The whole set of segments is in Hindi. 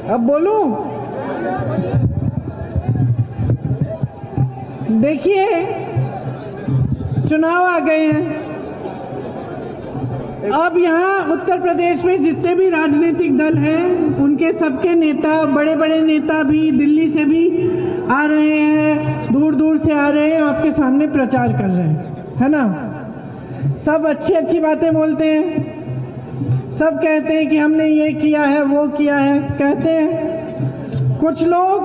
अब बोलूं? देखिए, चुनाव आ गए हैं। अब यहाँ उत्तर प्रदेश में जितने भी राजनीतिक दल हैं, उनके सबके नेता, बड़े बड़े नेता भी दिल्ली से भी आ रहे हैं, दूर दूर से आ रहे हैं, आपके सामने प्रचार कर रहे हैं, है ना। सब अच्छी अच्छी बातें बोलते हैं, सब कहते हैं कि हमने ये किया है, वो किया है, कहते हैं। कुछ लोग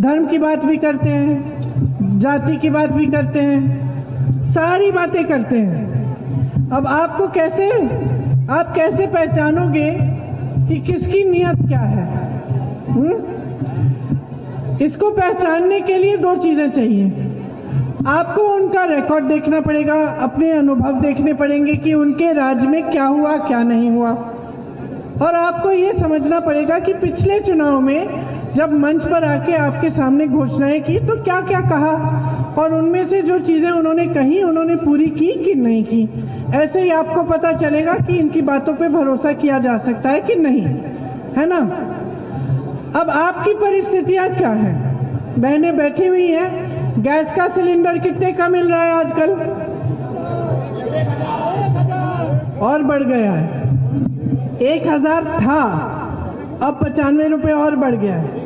धर्म की बात भी करते हैं, जाति की बात भी करते हैं, सारी बातें करते हैं। अब आपको आप कैसे पहचानोगे कि किसकी नियत क्या है? इसको पहचानने के लिए दो चीजें चाहिए। आपको उनका रिकॉर्ड देखना पड़ेगा, अपने अनुभव देखने पड़ेंगे कि उनके राज्य में क्या हुआ, क्या नहीं हुआ। और आपको ये समझना पड़ेगा कि पिछले चुनाव में जब मंच पर आके आपके सामने घोषणाएं की तो क्या क्या कहा, और उनमें से जो चीजें उन्होंने कही, उन्होंने पूरी की कि नहीं की। ऐसे ही आपको पता चलेगा कि इनकी बातों पे भरोसा किया जा सकता है कि नहीं, है ना। अब आपकी परिस्थितियां क्या है? बहनें बैठी हुई हैं, गैस का सिलेंडर कितने का मिल रहा है आजकल? और बढ़ गया है। 1000 था, अब 95 रुपये और बढ़ गया है।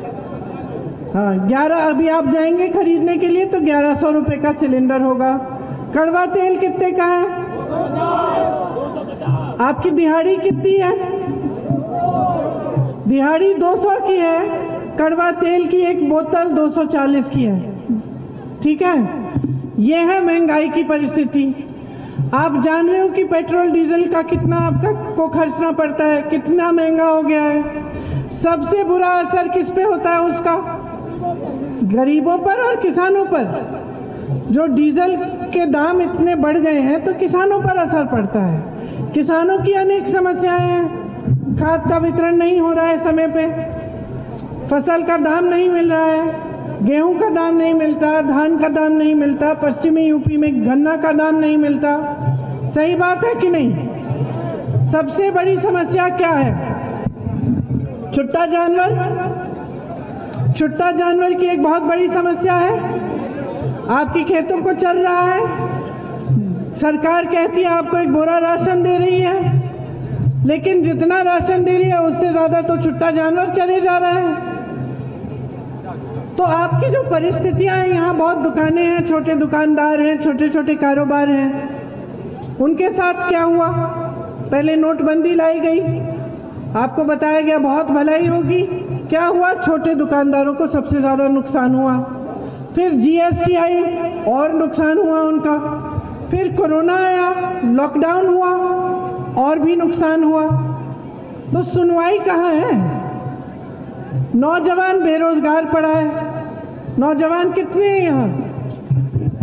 हाँ, 11, अभी आप जाएंगे खरीदने के लिए तो 1100 रुपये का सिलेंडर होगा। कड़वा तेल कितने का है? आपकी दिहाड़ी कितनी है? दिहाड़ी 200 की है, कड़वा तेल की एक बोतल 240 की है। ठीक है, ये है महंगाई की परिस्थिति। आप जान रहे हो कि पेट्रोल डीजल का कितना आपका को खर्चना पड़ता है, कितना महंगा हो गया है। सबसे बुरा असर किस पे होता है उसका? गरीबों पर और किसानों पर। जो डीजल के दाम इतने बढ़ गए हैं तो किसानों पर असर पड़ता है। किसानों की अनेक समस्याएं हैं, खाद का वितरण नहीं हो रहा है समय पे, फसल का दाम नहीं मिल रहा है, गेहूं का दाम नहीं मिलता, धान का दाम नहीं मिलता, पश्चिमी यूपी में गन्ना का दाम नहीं मिलता। सही बात है कि नहीं? सबसे बड़ी समस्या क्या है? छुट्टा जानवर की एक बहुत बड़ी समस्या है। आपकी खेतों को चल रहा है, सरकार कहती है आपको एक बोरा राशन दे रही है, लेकिन जितना राशन दे रही है उससे ज्यादा तो छुट्टा जानवर चले जा रहा है। तो आपकी जो परिस्थितियां हैं, यहाँ बहुत दुकानें हैं, छोटे दुकानदार हैं, छोटे छोटे कारोबार हैं, उनके साथ क्या हुआ? पहले नोटबंदी लाई गई, आपको बताया गया बहुत भलाई होगी। क्या हुआ? छोटे दुकानदारों को सबसे ज्यादा नुकसान हुआ। फिर जीएसटी आई और नुकसान हुआ उनका। फिर कोरोना आया, लॉकडाउन हुआ और भी नुकसान हुआ। तो सुनवाई कहाँ है? नौजवान बेरोजगार पड़ा है। नौजवान कितने हैं यहाँ?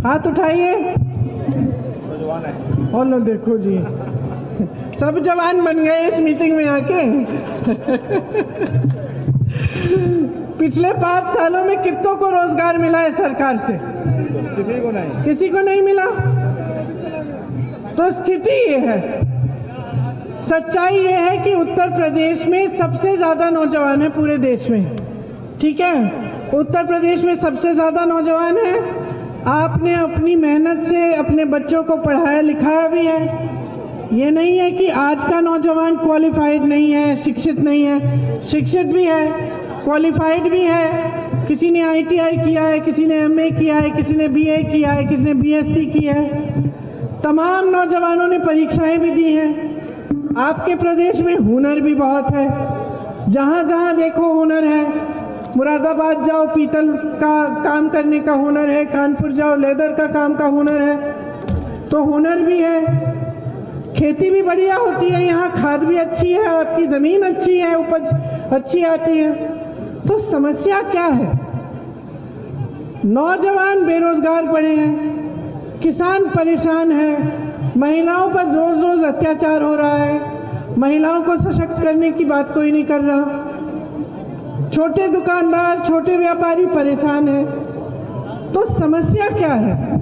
हाथ उठाइए। और लो देखो जी, सब जवान बन गए इस मीटिंग में आके। पिछले 5 सालों में कितनों को रोजगार मिला है सरकार से? किसी को नहीं मिला। तो स्थिति ये है, सच्चाई ये है कि उत्तर प्रदेश में सबसे ज्यादा नौजवान है पूरे देश में। ठीक है, उत्तर प्रदेश में सबसे ज्यादा नौजवान है। आपने अपनी मेहनत से अपने बच्चों को पढ़ाया लिखाया भी है। ये नहीं है कि आज का नौजवान क्वालिफाइड नहीं है, शिक्षित नहीं है, शिक्षित भी है, क्वालिफाइड भी है। किसी ने ITI किया है, किसी ने MA किया है, किसी ने BA किया है, किसी ने BSc किया है। तमाम नौजवानों ने परीक्षाएं भी दी हैं। आपके प्रदेश में हुनर भी बहुत है, जहां जहां देखो हुनर है। मुरादाबाद जाओ, पीतल का काम करने का हुनर है, कानपुर जाओ, लेदर का काम का हुनर है। तो हुनर भी है, खेती भी बढ़िया होती है यहाँ, खाद भी अच्छी है, आपकी जमीन अच्छी है, उपज अच्छी आती है। तो समस्या क्या है? नौजवान बेरोजगार पड़े हैं, किसान परेशान है, महिलाओं पर रोज रोज अत्याचार हो रहा है, महिलाओं को सशक्त करने की बात कोई नहीं कर रहा। छोटे दुकानदार, छोटे व्यापारी परेशान हैं। तो समस्या क्या है?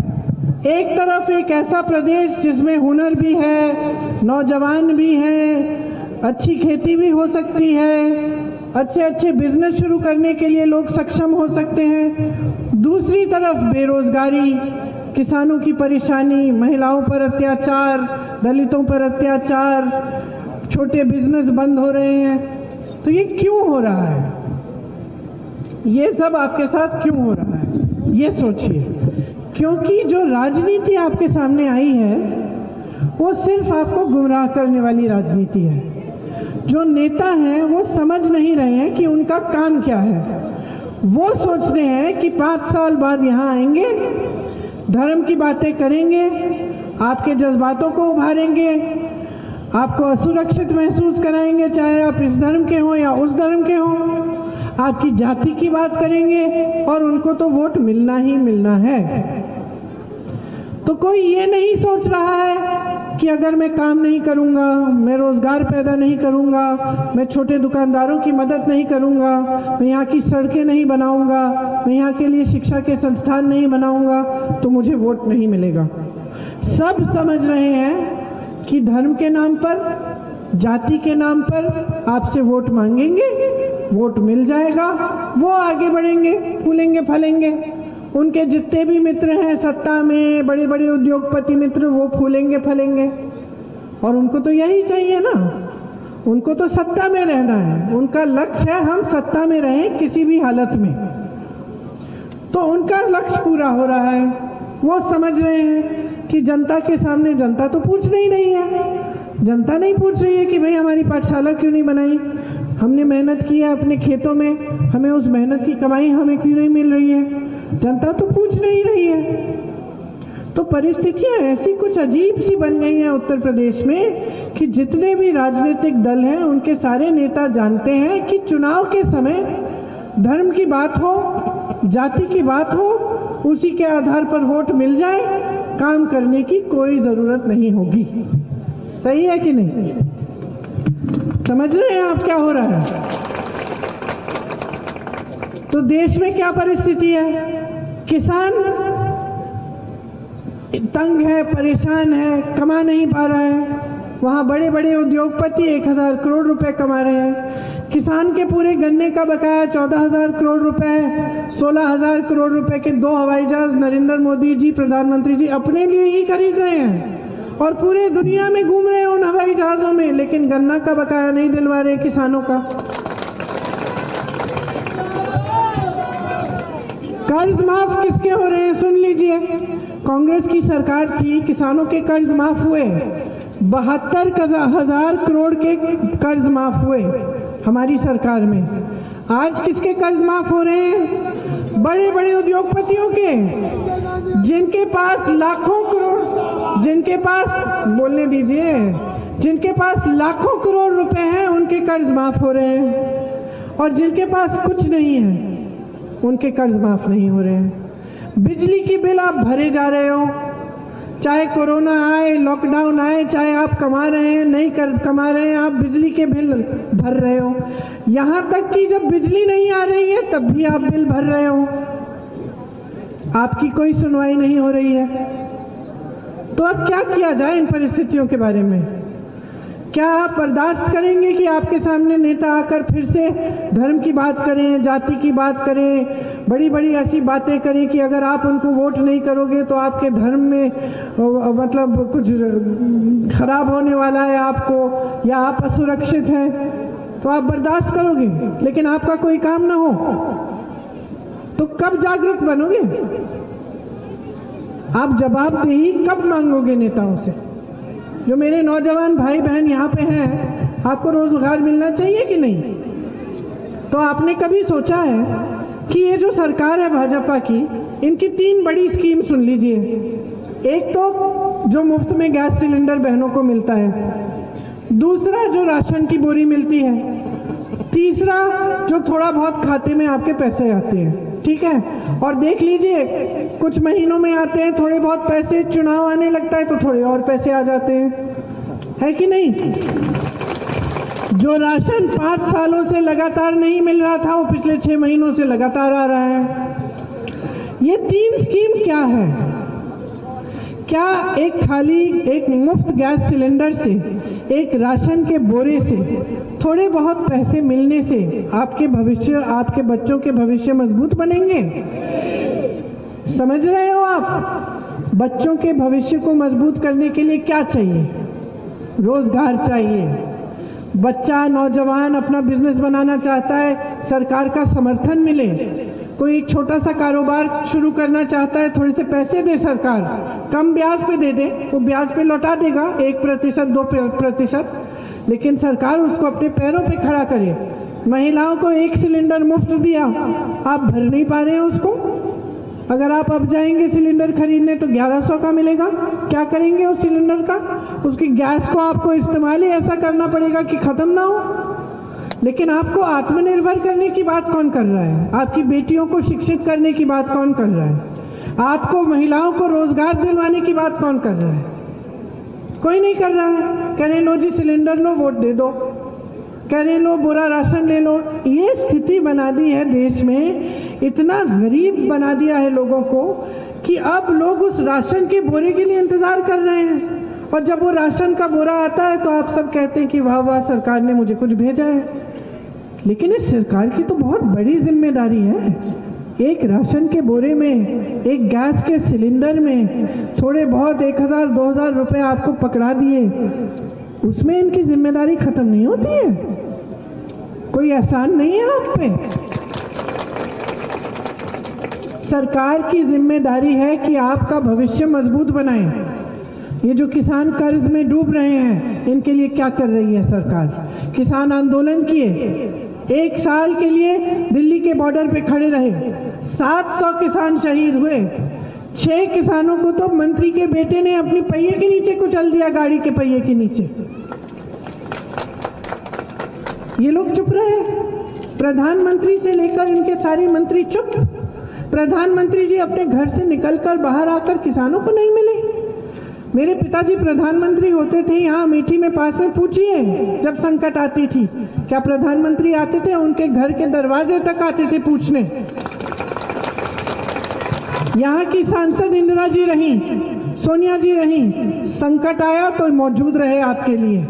एक तरफ एक ऐसा प्रदेश जिसमें हुनर भी है, नौजवान भी हैं, अच्छी खेती भी हो सकती है, अच्छे अच्छे बिजनेस शुरू करने के लिए लोग सक्षम हो सकते हैं। दूसरी तरफ बेरोजगारी, किसानों की परेशानी, महिलाओं पर अत्याचार, दलितों पर अत्याचार, छोटे बिजनेस बंद हो रहे हैं। तो ये क्यों हो रहा है? ये सब आपके साथ क्यों हो रहा है? ये सोचिए। क्योंकि जो राजनीति आपके सामने आई है वो सिर्फ आपको गुमराह करने वाली राजनीति है। जो नेता हैं वो समझ नहीं रहे हैं कि उनका काम क्या है। वो सोचते हैं कि 5 साल बाद यहाँ आएंगे, धर्म की बातें करेंगे, आपके जज्बातों को उभारेंगे, आपको असुरक्षित महसूस कराएंगे, चाहे आप इस धर्म के हों या उस धर्म के हों, आपकी जाति की बात करेंगे और उनको तो वोट मिलना ही मिलना है। तो कोई ये नहीं सोच रहा है कि अगर मैं काम नहीं करूंगा, मैं रोजगार पैदा नहीं करूंगा, मैं छोटे दुकानदारों की मदद नहीं करूंगा, मैं यहाँ की सड़कें नहीं बनाऊंगा, मैं यहाँ के लिए शिक्षा के संस्थान नहीं बनाऊंगा, तो मुझे वोट नहीं मिलेगा। सब समझ रहे हैं कि धर्म के नाम पर, जाति के नाम पर आपसे वोट मांगेंगे, वोट मिल जाएगा, वो आगे बढ़ेंगे, फूलेंगे फलेंगे। उनके जितने भी मित्र हैं सत्ता में, बड़े बड़े उद्योगपति मित्र, वो फूलेंगे फलेंगे। और उनको तो यही चाहिए ना, उनको तो सत्ता में रहना है। उनका लक्ष्य है हम सत्ता में रहें किसी भी हालत में। तो उनका लक्ष्य पूरा हो रहा है। वो समझ रहे हैं कि जनता के सामने जनता तो पूछ नहीं रही है। जनता नहीं पूछ रही है कि भाई हमारी पाठशाला क्यों नहीं बनाई, हमने मेहनत की है अपने खेतों में, हमें उस मेहनत की कमाई हमें क्यों नहीं मिल रही है। जनता तो पूछ नहीं रही है। तो परिस्थितियां ऐसी कुछ अजीब सी बन गई हैं उत्तर प्रदेश में कि जितने भी राजनीतिक दल हैं उनके सारे नेता जानते हैं कि चुनाव के समय धर्म की बात हो, जाति की बात हो, उसी के आधार पर वोट मिल जाए, काम करने की कोई जरूरत नहीं होगी। सही है कि नहीं? समझ रहे हैं आप क्या हो रहा है? तो देश में क्या परिस्थिति है? किसान तंग है, परेशान है, कमा नहीं पा रहा है। वहां बड़े बड़े उद्योगपति 1000 करोड़ रुपए कमा रहे हैं। किसान के पूरे गन्ने का बकाया 14,000 करोड़ रुपए, 16,000 करोड़ रुपए के 2 हवाई जहाज नरेंद्र मोदी जी, प्रधानमंत्री जी अपने लिए ही खरीद रहे हैं और पूरे दुनिया में घूम रहे हैं उन हवाई जहाजों में, लेकिन गन्ना का बकाया नहीं दिलवा रहे किसानों का। कर्ज माफ किसके हो रहे हैं सुन लीजिए। कांग्रेस की सरकार थी, किसानों के कर्ज माफ हुए, 72,000 करोड़ के कर्ज माफ हुए हमारी सरकार में। आज किसके कर्ज माफ हो रहे हैं? बड़े बड़े उद्योगपतियों के, जिनके पास लाखों करोड़, जिनके पास, बोलने दीजिए, जिनके पास लाखों करोड़ रुपए हैं उनके कर्ज माफ हो रहे हैं, और जिनके पास कुछ नहीं है उनके कर्ज माफ नहीं हो रहे हैं। बिजली की बिल आप भरे जा रहे हो, चाहे कोरोना आए, लॉकडाउन आए, चाहे आप कमा रहे हैं नहीं कमा रहे हैं, आप बिजली के बिल भर रहे हो। यहाँ तक कि जब बिजली नहीं आ रही है तब भी आप बिल भर रहे हो, आपकी कोई सुनवाई नहीं हो रही है। तो अब क्या किया जाए इन परिस्थितियों के बारे में? क्या आप बर्दाश्त करेंगे कि आपके सामने नेता आकर फिर से धर्म की बात करें, जाति की बात करें, बड़ी बड़ी ऐसी बातें करें कि अगर आप उनको वोट नहीं करोगे तो आपके धर्म में मतलब कुछ खराब होने वाला है आपको, या आप असुरक्षित हैं, तो आप बर्दाश्त करोगे? लेकिन आपका कोई काम ना हो तो कब जागरूक बनोगे? आप जवाबदेही कब मांगोगे नेताओं से? जो मेरे नौजवान भाई बहन यहाँ पे हैं, आपको रोजगार मिलना चाहिए कि नहीं? तो आपने कभी सोचा है कि ये जो सरकार है भाजपा की, इनकी 3 बड़ी स्कीम सुन लीजिए। एक तो जो मुफ्त में गैस सिलेंडर बहनों को मिलता है, दूसरा जो राशन की बोरी मिलती है, तीसरा जो थोड़ा बहुत खाते में आपके पैसे आते हैं, ठीक है? और देख लीजिए कुछ महीनों में आते हैं थोड़े बहुत पैसे, चुनाव आने लगता है तो थोड़े और पैसे आ जाते हैं, है कि नहीं? जो राशन 5 सालों से लगातार नहीं मिल रहा था वो पिछले 6 महीनों से लगातार आ रहा है। ये 3 स्कीम क्या है? क्या एक खाली एक मुफ्त गैस सिलेंडर से एक राशन के बोरे से थोड़े बहुत पैसे मिलने से आपके आपके बच्चों के भविष्य मजबूत बनेंगे? समझ रहे हो आप? बच्चों के भविष्य को मजबूत करने के लिए क्या चाहिए? रोजगार चाहिए। बच्चा नौजवान अपना बिजनेस बनाना चाहता है, सरकार का समर्थन मिले। कोई एक छोटा सा कारोबार शुरू करना चाहता है, थोड़े से पैसे दे सरकार, कम ब्याज पे दे दे, वो ब्याज पे लौटा देगा 1% 2%, लेकिन सरकार उसको अपने पैरों पे खड़ा करे। महिलाओं को 1 सिलेंडर मुफ्त दिया, आप भर नहीं पा रहे हैं उसको। अगर आप अब जाएंगे सिलेंडर खरीदने तो 1100 का मिलेगा, क्या करेंगे उस सिलेंडर का? उसकी गैस को आपको इस्तेमाल ही ऐसा करना पड़ेगा कि खत्म ना हो। लेकिन आपको आत्मनिर्भर करने की बात कौन कर रहा है? आपकी बेटियों को शिक्षित करने की बात कौन कर रहा है? आपको महिलाओं को रोजगार दिलवाने की बात कौन कर रहा है? कोई नहीं कर रहा है। कह रहे लो जी सिलेंडर लो, वोट दे दो, कह रहे लो बुरा राशन ले लो। ये स्थिति बना दी है देश में, इतना गरीब बना दिया है लोगों को कि अब लोग उस राशन के बोरे के लिए इंतजार कर रहे हैं। और जब वो राशन का बोरा आता है तो आप सब कहते हैं कि वाह वाह सरकार ने मुझे कुछ भेजा है। लेकिन इस सरकार की तो बहुत बड़ी जिम्मेदारी है। एक राशन के बोरे में, एक गैस के सिलेंडर में थोड़े बहुत 1000-2000 रुपए आपको पकड़ा दिए, उसमें इनकी जिम्मेदारी खत्म नहीं होती है? कोई एहसान नहीं है आप पे? सरकार की जिम्मेदारी है कि आपका भविष्य मजबूत बनाए। ये जो किसान कर्ज में डूब रहे हैं, इनके लिए क्या कर रही है सरकार? किसान आंदोलन किए, 1 साल के लिए दिल्ली के बॉर्डर पे खड़े रहे, 700 किसान शहीद हुए। 6 किसानों को तो मंत्री के बेटे ने अपनी पहिए के नीचे कुचल दिया, गाड़ी के पहिए के नीचे। ये लोग चुप रहे। प्रधानमंत्री से लेकर इनके सारे मंत्री चुप। प्रधानमंत्री जी अपने घर से निकलकर बाहर आकर किसानों को नहीं मिले। मेरे पिताजी प्रधानमंत्री होते थे यहाँ अमेठी में, पास में, पूछिए जब संकट आती थी क्या प्रधानमंत्री आते थे? उनके घर के दरवाजे तक आते थे पूछने। यहाँ की सांसद इंदिरा जी रही, सोनिया जी रही, संकट आया तो मौजूद रहे आपके लिए।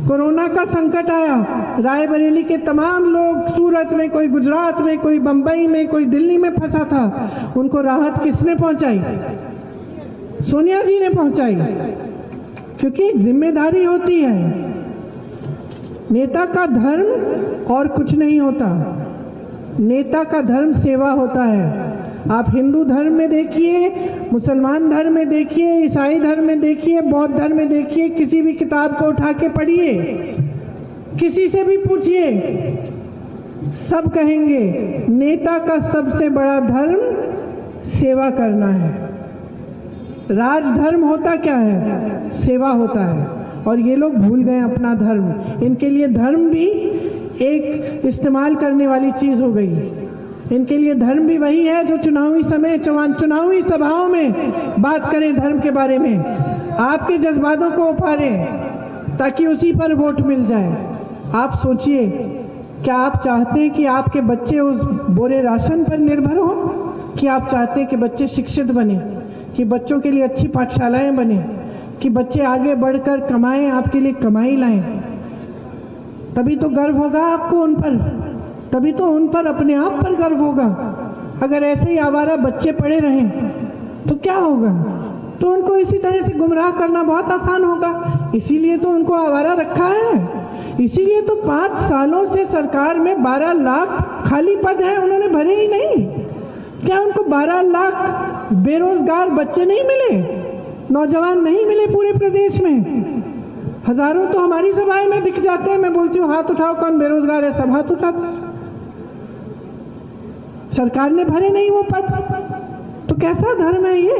कोरोना का संकट आया, रायबरेली के तमाम लोग, सूरत में, कोई गुजरात में, कोई बंबई में, कोई दिल्ली में फंसा था, उनको राहत किसने पहुंचाई? सोनिया जी ने पहुंचाई। क्योंकि एक जिम्मेदारी होती है। नेता का धर्म और कुछ नहीं होता, नेता का धर्म सेवा होता है। आप हिंदू धर्म में देखिए, मुसलमान धर्म में देखिए, ईसाई धर्म में देखिए, बौद्ध धर्म में देखिए, किसी भी किताब को उठा के पढ़िए, किसी से भी पूछिए, सब कहेंगे नेता का सबसे बड़ा धर्म सेवा करना है। राजधर्म होता क्या है? सेवा होता है। और ये लोग भूल गए अपना धर्म। इनके लिए धर्म भी एक इस्तेमाल करने वाली चीज हो गई। इनके लिए धर्म भी वही है जो चुनावी समय, चुनावी सभाओं में बात करें धर्म के बारे में, आपके जज्बातों को उफारे ताकि उसी पर वोट मिल जाए। आप सोचिए, क्या आप चाहते हैं कि आपके बच्चे उस बोरे राशन पर निर्भर हो? कि आप चाहते हैं कि बच्चे शिक्षित बने, कि बच्चों के लिए अच्छी पाठशालाएं बने, कि बच्चे आगे बढ़कर कमाएं, आपके लिए कमाई लाएं? तभी तो गर्व होगा आपको उन पर, तभी तो उन पर अपने आप पर गर्व होगा। अगर ऐसे ही आवारा बच्चे पड़े रहें तो क्या होगा? तो उनको इसी तरह से गुमराह करना बहुत आसान होगा। इसीलिए तो उनको आवारा रखा है। इसीलिए तो 5 सालों से सरकार में 12 लाख खाली पद है, उन्होंने भरे ही नहीं। क्या उनको 12 लाख बेरोजगार बच्चे नहीं मिले, नौजवान नहीं मिले पूरे प्रदेश में? हजारों तो हमारी सभाएं में दिख जाते हैं। मैं बोलती हूँ हाथ उठाओ कौन बेरोजगार है, सब हाथ उठाते हैं। सरकार ने भरे नहीं वो पद। तो कैसा धर्म है ये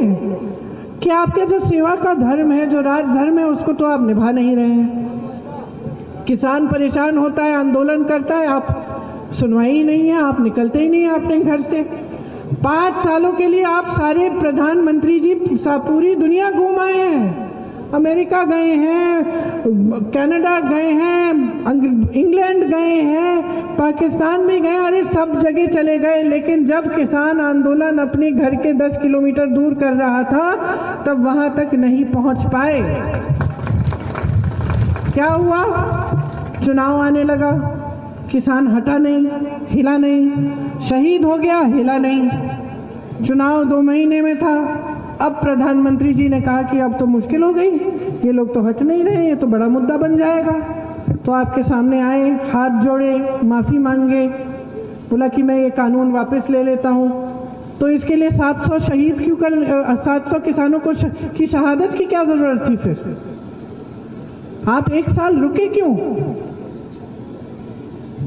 कि आपके जो सेवा का धर्म है, जो राजधर्म है, उसको तो आप निभा नहीं रहे हैं। किसान परेशान होता है, आंदोलन करता है, आप सुनवाई ही नहीं है, आप निकलते ही नहीं है अपने घर से। 5 सालों के लिए आप सारे प्रधानमंत्री जी पूरी दुनिया घूम आए हैं। अमेरिका गए हैं, कनाडा गए हैं, इंग्लैंड गए हैं, पाकिस्तान भी गए, अरे सब जगह चले गए। लेकिन जब किसान आंदोलन अपने घर के 10 किलोमीटर दूर कर रहा था, तब वहां तक नहीं पहुंच पाए। क्या हुआ? चुनाव आने लगा, किसान हटा नहीं, हिला नहीं, शहीद हो गया, हिला नहीं। चुनाव 2 महीने में था। अब प्रधानमंत्री जी ने कहा कि अब तो मुश्किल हो गई, ये लोग तो हट नहीं रहे, ये तो बड़ा मुद्दा बन जाएगा। तो आपके सामने आए, हाथ जोड़े, माफी मांगे, बोला कि मैं ये कानून वापस ले लेता हूँ। तो इसके लिए 700 शहीद क्यों 700 किसानों को की शहादत की क्या जरूरत थी? फिर आप 1 साल रुके क्यों?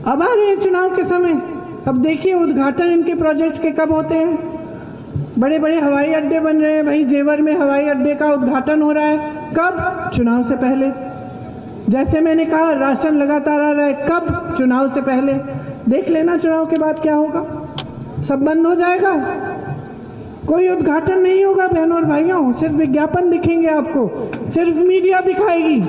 अब आ रहे हैं चुनाव के समय, अब देखिए उद्घाटन इनके प्रोजेक्ट के कब होते हैं। बड़े बड़े हवाई अड्डे बन रहे हैं भाई, जेवर में हवाई अड्डे का उद्घाटन हो रहा है, कब? चुनाव से पहले। जैसे मैंने कहा राशन लगातार आ रहा है, कब? चुनाव से पहले। देख लेना चुनाव के बाद क्या होगा, सब बंद हो जाएगा, कोई उद्घाटन नहीं होगा बहनों और भाइयों, सिर्फ विज्ञापन दिखेंगे आपको, सिर्फ मीडिया दिखाएगी।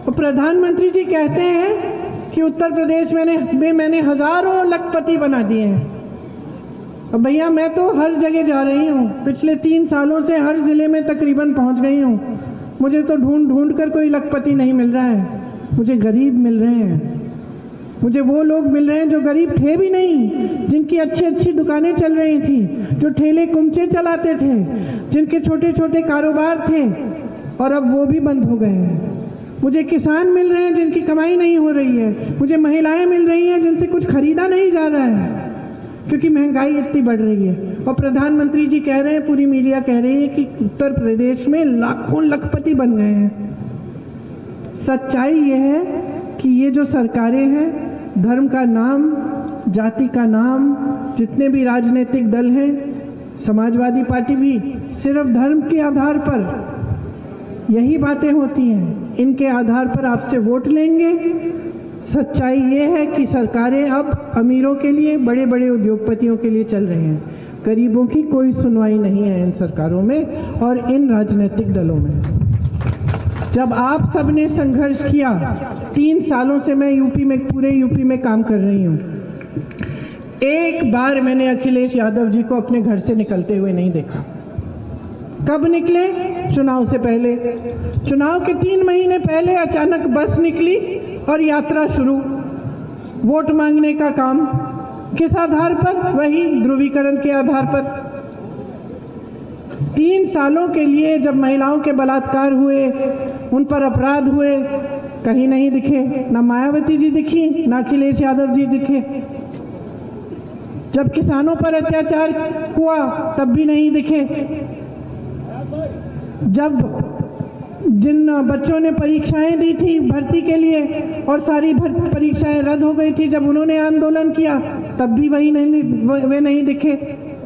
तो प्रधानमंत्री जी कहते हैं कि उत्तर प्रदेश में मैंने हजारों लखपति बना दिए हैं। अब भैया मैं तो हर जगह जा रही हूँ, पिछले 3 सालों से हर जिले में तकरीबन पहुँच गई हूँ। मुझे तो ढूंढ कर कोई लखपति नहीं मिल रहा है, मुझे गरीब मिल रहे हैं। मुझे वो लोग मिल रहे हैं जो गरीब थे भी नहीं, जिनकी अच्छी अच्छी दुकानें चल रही थी, जो ठेले कुमचे चलाते थे, जिनके छोटे छोटे कारोबार थे और अब वो भी बंद हो गए हैं। मुझे किसान मिल रहे हैं जिनकी कमाई नहीं हो रही है, मुझे महिलाएं मिल रही हैं जिनसे कुछ खरीदा नहीं जा रहा है क्योंकि महंगाई इतनी बढ़ रही है। और प्रधानमंत्री जी कह रहे हैं, पूरी मीडिया कह रही है कि उत्तर प्रदेश में लाखों लखपति बन गए हैं। सच्चाई ये है कि ये जो सरकारें हैं, धर्म का नाम, जाति का नाम, जितने भी राजनीतिक दल हैं, समाजवादी पार्टी भी, सिर्फ धर्म के आधार पर यही बातें होती हैं, इनके आधार पर आपसे वोट लेंगे। सच्चाई ये है कि सरकारें अब अमीरों के लिए, बड़े बड़े उद्योगपतियों के लिए चल रहे हैं। गरीबों की कोई सुनवाई नहीं है इन सरकारों में और इन राजनीतिक दलों में। जब आप सबने संघर्ष किया, 3 सालों से मैं यूपी में, पूरे यूपी में काम कर रही हूँ, एक बार मैंने अखिलेश यादव जी को अपने घर से निकलते हुए नहीं देखा। कब निकले? चुनाव से पहले। चुनाव के 3 महीने पहले अचानक बस निकली और यात्रा शुरू, वोट मांगने का काम। किस आधार पर? वही ध्रुवीकरण के आधार पर। 3 सालों के लिए जब महिलाओं के बलात्कार हुए, उन पर अपराध हुए, कहीं नहीं दिखे, ना मायावती जी दिखी, ना अखिलेश यादव जी दिखे। जब किसानों पर अत्याचार हुआ तब भी नहीं दिखे। जब जिन बच्चों ने परीक्षाएं दी थी भर्ती के लिए और सारी परीक्षाएं रद्द हो गई थी, जब उन्होंने आंदोलन किया तब भी वे नहीं दिखे।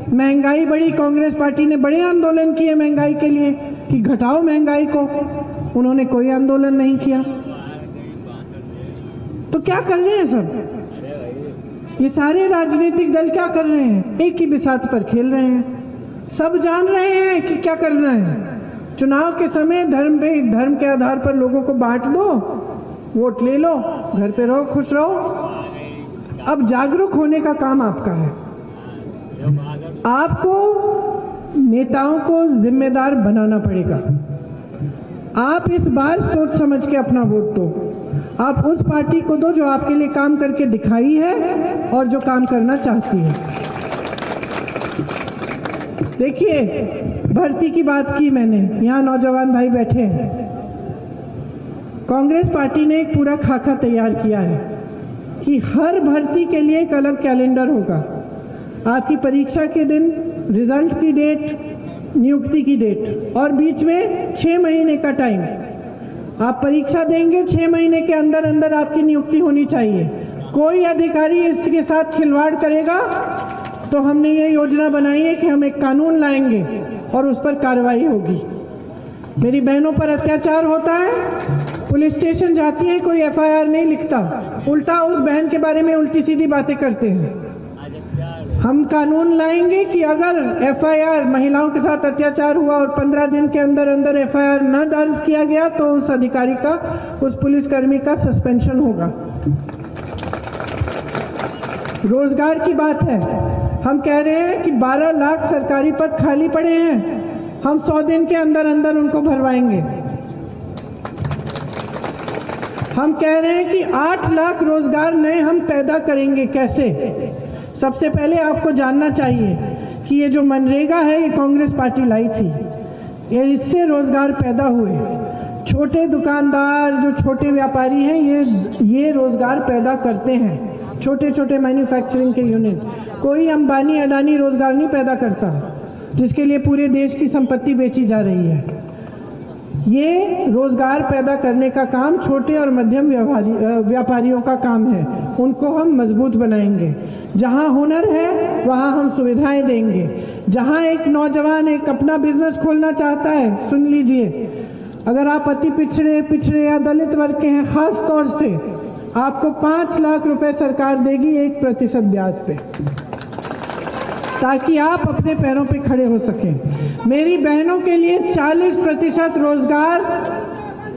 महंगाई बढ़ी, कांग्रेस पार्टी ने बड़े आंदोलन किए महंगाई के लिए कि घटाओ महंगाई को, उन्होंने कोई आंदोलन नहीं किया। तो क्या कर रहे हैं सब ये सारे राजनीतिक दल? क्या कर रहे हैं? एक ही बिसात पर खेल रहे हैं। सब जान रहे हैं कि क्या करना है। चुनाव के समय धर्म के आधार पर लोगों को बांट दो, वोट ले लो, घर पे रहो, खुश रहो। अब जागरूक होने का काम आपका है। आपको नेताओं को जिम्मेदार बनाना पड़ेगा। आप इस बार सोच समझ के अपना वोट दो। आप उस पार्टी को दो जो आपके लिए काम करके दिखाई है और जो काम करना चाहती है। देखिए, भर्ती की बात की मैंने, यहाँ नौजवान भाई बैठे हैं। कांग्रेस पार्टी ने एक पूरा खाका तैयार किया है कि हर भर्ती के लिए एक अलग कैलेंडर होगा। आपकी परीक्षा के दिन, रिजल्ट की डेट, नियुक्ति की डेट और बीच में 6 महीने का टाइम। आप परीक्षा देंगे, 6 महीने के अंदर अंदर आपकी नियुक्ति होनी चाहिए। कोई अधिकारी इसके साथ खिलवाड़ करेगा तो हमने ये योजना बनाई है कि हम एक कानून लाएंगे और उस पर कार्रवाई होगी। मेरी बहनों पर अत्याचार होता है, पुलिस स्टेशन जाती है, कोई एफआईआर नहीं लिखता, उल्टा उस बहन के बारे में उल्टी सीधी बातें करते हैं। हम कानून लाएंगे कि अगर एफआईआर, महिलाओं के साथ अत्याचार हुआ और 15 दिन के अंदर अंदर एफआईआर न दर्ज किया गया तो उस अधिकारी का, उस पुलिसकर्मी का सस्पेंशन होगा। रोजगार की बात है, हम कह रहे हैं कि 12 लाख सरकारी पद खाली पड़े हैं, हम 100 दिन के अंदर अंदर उनको भरवाएंगे। हम कह रहे हैं कि 8 लाख रोजगार नए हम पैदा करेंगे। कैसे? सबसे पहले आपको जानना चाहिए कि ये जो मनरेगा है ये कांग्रेस पार्टी लाई थी, ये इससे रोजगार पैदा हुए। छोटे दुकानदार, जो छोटे व्यापारी हैं, ये रोजगार पैदा करते हैं, छोटे छोटे मैन्युफैक्चरिंग के यूनिट। कोई अंबानी अडानी रोजगार नहीं पैदा करता जिसके लिए पूरे देश की संपत्ति बेची जा रही है। ये रोजगार पैदा करने का काम छोटे और मध्यम व्यापारियों का काम है, उनको हम मजबूत बनाएंगे। जहां हुनर है वहां हम सुविधाएं देंगे। जहां एक नौजवान एक अपना बिजनेस खोलना चाहता है, सुन लीजिए, अगर आप अति पिछड़े या दलित वर्ग के हैं, खास तौर से आपको 5 लाख रुपए सरकार देगी 1% ब्याज पे, ताकि आप अपने पैरों पे खड़े हो सकें। मेरी बहनों के लिए 40% रोजगार,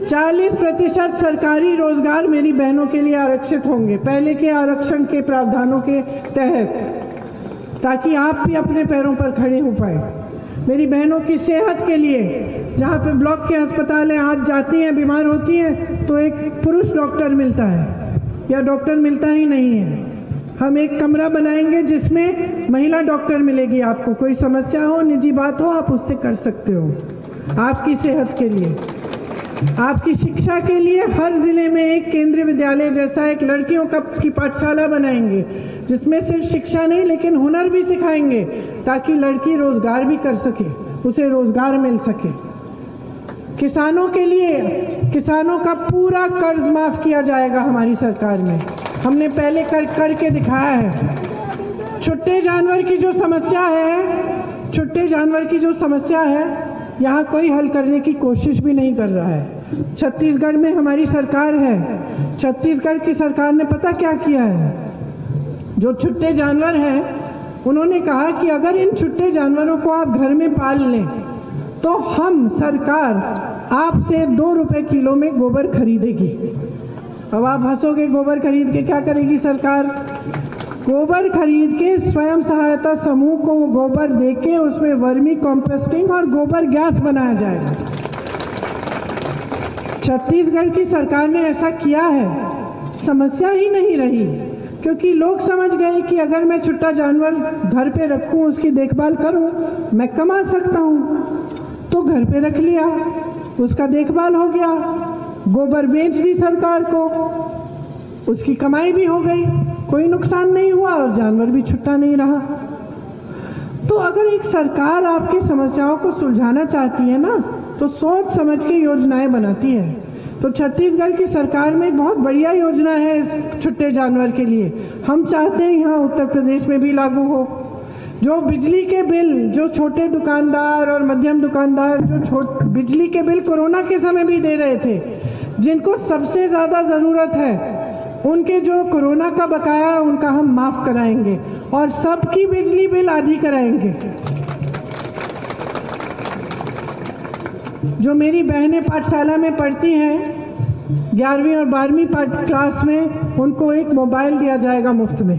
40% सरकारी रोजगार मेरी बहनों के लिए आरक्षित होंगे, पहले के आरक्षण के प्रावधानों के तहत, ताकि आप भी अपने पैरों पर खड़े हो पाए। मेरी बहनों की सेहत के लिए, जहाँ पे ब्लॉक के अस्पताल हैं, आज जाती हैं, बीमार होती हैं तो एक पुरुष डॉक्टर मिलता है या डॉक्टर मिलता ही नहीं है। हम एक कमरा बनाएंगे जिसमें महिला डॉक्टर मिलेगी। आपको कोई समस्या हो, निजी बात हो, आप उससे कर सकते हो। आपकी सेहत के लिए, आपकी शिक्षा के लिए हर जिले में एक केंद्रीय विद्यालय जैसा एक लड़कियों की पाठशाला बनाएंगे, जिसमें सिर्फ शिक्षा नहीं लेकिन हुनर भी सिखाएंगे, ताकि लड़की रोजगार भी कर सके, उसे रोजगार मिल सके। किसानों के लिए, किसानों का पूरा कर्ज माफ किया जाएगा हमारी सरकार में, हमने पहले करके दिखाया है। छुट्टे जानवर की जो समस्या है, छुट्टे जानवर की जो समस्या है, यहाँ कोई हल करने की कोशिश भी नहीं कर रहा है। छत्तीसगढ़ में हमारी सरकार है, छत्तीसगढ़ की सरकार ने पता क्या किया है? जो छुट्टे जानवर हैं, उन्होंने कहा कि अगर इन छुट्टे जानवरों को आप घर में पाल लें तो हम सरकार आपसे 2 रुपए किलो में गोबर खरीदेगी। अब आप हंसोगे, गोबर खरीद के क्या करेगी सरकार? गोबर खरीद के स्वयं सहायता समूह को वो गोबर देके उसमें वर्मी कॉम्पोस्टिंग और गोबर गैस बनाया जाएगा। छत्तीसगढ़ की सरकार ने ऐसा किया है, समस्या ही नहीं रही, क्योंकि लोग समझ गए कि अगर मैं छुट्टा जानवर घर पे रखूं, उसकी देखभाल करूं, मैं कमा सकता हूं। तो घर पे रख लिया, उसका देखभाल हो गया, गोबर बेच दी सरकार को, उसकी कमाई भी हो गई, कोई नुकसान नहीं हुआ और जानवर भी छुट्टा नहीं रहा। तो अगर एक सरकार आपकी समस्याओं को सुलझाना चाहती है ना, तो सोच समझ के योजनाएं बनाती है। तो छत्तीसगढ़ की सरकार में एक बहुत बढ़िया योजना है छुट्टे जानवर के लिए। हम चाहते हैं यहाँ उत्तर प्रदेश में भी लागू हो। जो बिजली के बिल, जो छोटे दुकानदार और मध्यम दुकानदार जो बिजली के बिल कोरोना के समय भी दे रहे थे, जिनको सबसे ज़्यादा ज़रूरत है, उनके जो कोरोना का बकाया उनका हम माफ़ कराएंगे और सबकी बिजली बिल आधी कराएंगे। जो मेरी बहनें पाठशाला में पढ़ती हैं 11वीं और 12वीं क्लास में, उनको एक मोबाइल दिया जाएगा मुफ्त में,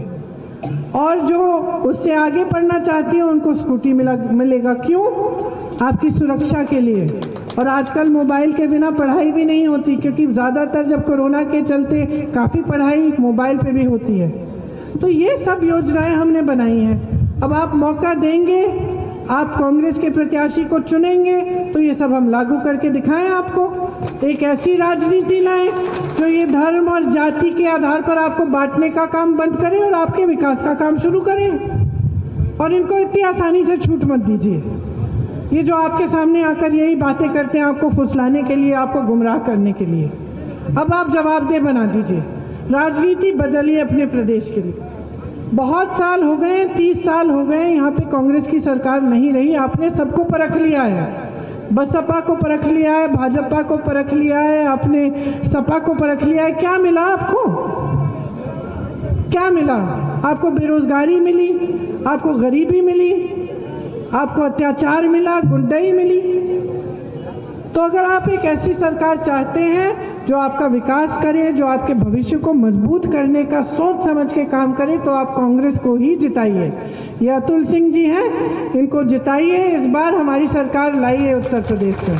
और जो उससे आगे पढ़ना चाहती है उनको स्कूटी मिलेगा। क्यों? आपकी सुरक्षा के लिए। और आजकल मोबाइल के बिना पढ़ाई भी नहीं होती, क्योंकि ज़्यादातर जब कोरोना के चलते काफ़ी पढ़ाई मोबाइल पे भी होती है। तो ये सब योजनाएं हमने बनाई हैं। अब आप मौका देंगे, आप कांग्रेस के प्रत्याशी को चुनेंगे, तो ये सब हम लागू करके दिखाएं आपको। एक ऐसी राजनीति लाएं जो ये धर्म और जाति के आधार पर आपको बांटने का काम बंद करे और आपके विकास का काम शुरू करें। और इनको इतनी आसानी से छूट मत दीजिए। ये जो आपके सामने आकर यही बातें करते हैं आपको फुसलाने के लिए, आपको गुमराह करने के लिए, अब आप जवाबदेह बना दीजिए। राजनीति बदलिए अपने प्रदेश के लिए। बहुत साल हो गए, 30 साल हो गए, यहाँ पे कांग्रेस की सरकार नहीं रही। आपने सबको परख लिया है, बसपा को परख लिया है, भाजपा को परख लिया है, आपने सपा को परख लिया है। क्या मिला आपको? क्या मिला आपको? बेरोजगारी मिली, आपको गरीबी मिली, आपको अत्याचार मिला, गुंडाई मिली। तो अगर आप एक ऐसी सरकार चाहते हैं जो आपका विकास करे, जो आपके भविष्य को मजबूत करने का सोच समझ के काम करे, तो आप कांग्रेस को ही जिताइए। ये अतुल सिंह जी हैं, इनको जिताइए। इस बार हमारी सरकार लाई है उत्तर प्रदेश में।